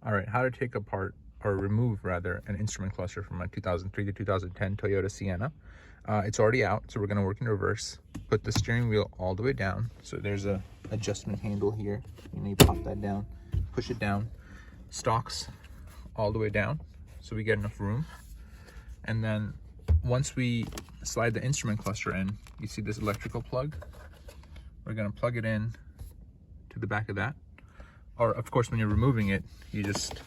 All right, how to take apart, or remove rather, an instrument cluster from a 2003 to 2010 Toyota Sienna. It's already out, so we're gonna work in reverse. Put the steering wheel all the way down. So there's a adjustment handle here. You pop that down, push it down. Stalks all the way down, so we get enough room. And then once we slide the instrument cluster in, you see this electrical plug. We're gonna plug it in to the back of that. Or of course, when you're removing it, you just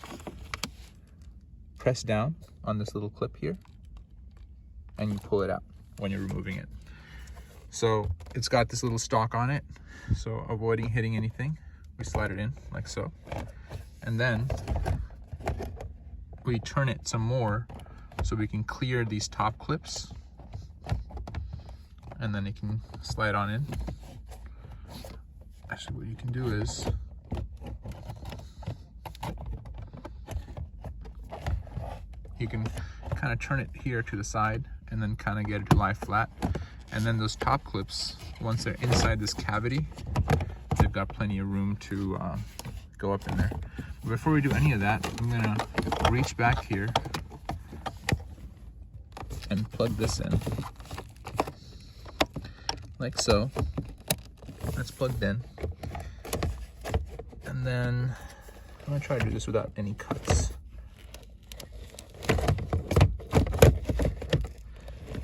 press down on this little clip here and you pull it out when you're removing it. So it's got this little stalk on it, so avoiding hitting anything, we slide it in like so. And then we turn it some more so we can clear these top clips, and then it can slide on in. Actually, what you can do is you can kind of turn it here to the side and then kind of get it to lie flat. And then those top clips, once they're inside this cavity, they've got plenty of room to go up in there. But before we do any of that, I'm gonna reach back here and plug this in, like so. That's plugged in. And then I'm gonna try to do this without any cuts.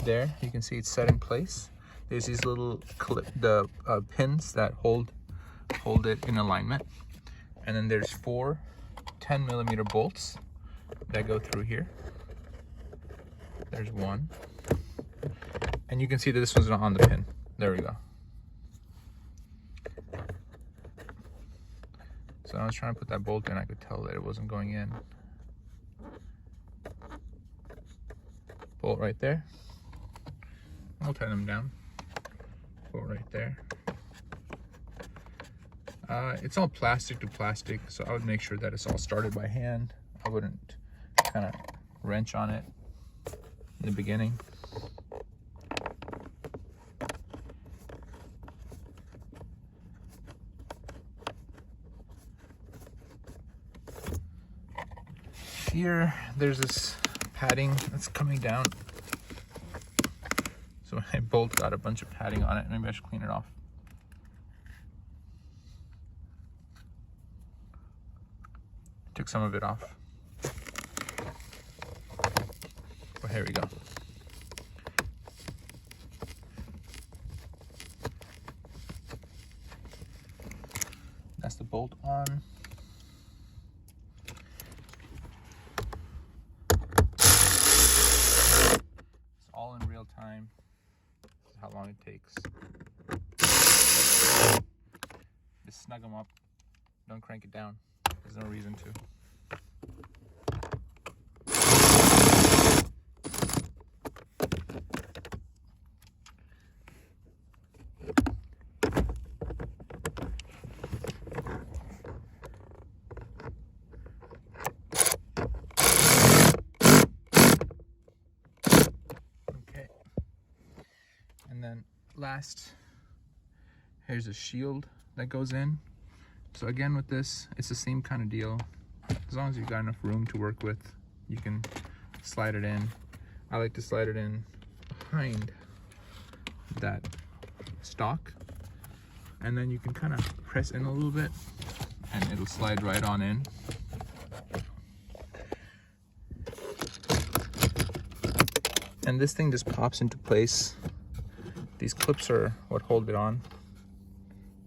There, you can see it's set in place. There's these little pins that hold it in alignment. And then there's 4 10mm bolts that go through here. There's one. And you can see that this one's not on the pin. There we go. So I was trying to put that bolt in, I could tell that it wasn't going in. Bolt right there. I'll tighten them down. Bolt right there. It's all plastic to plastic, so I would make sure that it's all started by hand. I wouldn't kind of wrench on it in the beginning. Here, there's this padding that's coming down. So my bolt got a bunch of padding on it. Maybe I should clean it off. Took some of it off. Well, here we go. That's the bolt on. It's all in real time. This is how long it takes. Just snug them up. Don't crank it down. There's no reason to. Okay. And then last, here's a shield that goes in. So again, with this, it's the same kind of deal. As long as you've got enough room to work with, you can slide it in. I like to slide it in behind that stock. And then you can kind of press in a little bit and it'll slide right on in. And this thing just pops into place. These clips are what hold it on.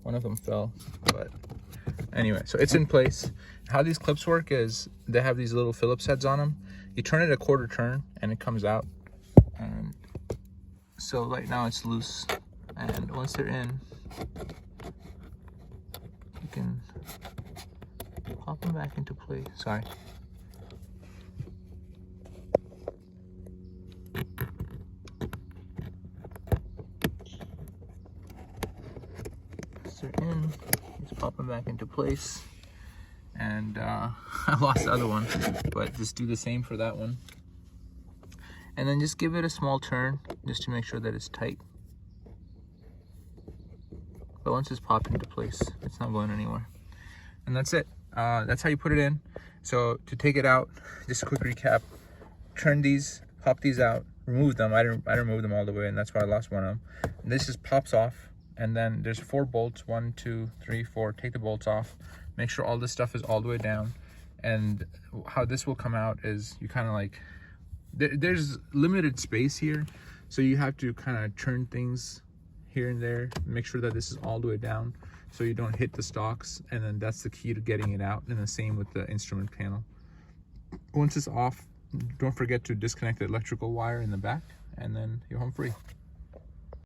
One of them fell, but anyway, so it's in place. How these clips work is they have these little Phillips heads on them. You turn it a quarter turn and it comes out. And so right now it's loose. And once they're in, you can pop them back into place. Sorry. Once they're in, just pop them back into place. And I lost the other one, but just do the same for that one. And then just give it a small turn just to make sure that it's tight. But once it's popped into place, it's not going anywhere. And that's it. That's how you put it in. So to take it out, just a quick recap: turn these, pop these out, remove them. I didn't remove them all the way, and that's why I lost one of them. And this just pops off, and then there's 4 bolts. 1, 2, 3, 4. Take the bolts off. Make sure all this stuff is all the way down. And how this will come out is you kind of like, there's limited space here, so you have to kind of turn things here and there, make sure that this is all the way down so you don't hit the stalks, and then that's the key to getting it out. And the same with the instrument panel. Once it's off, don't forget to disconnect the electrical wire in the back, and then you're home free.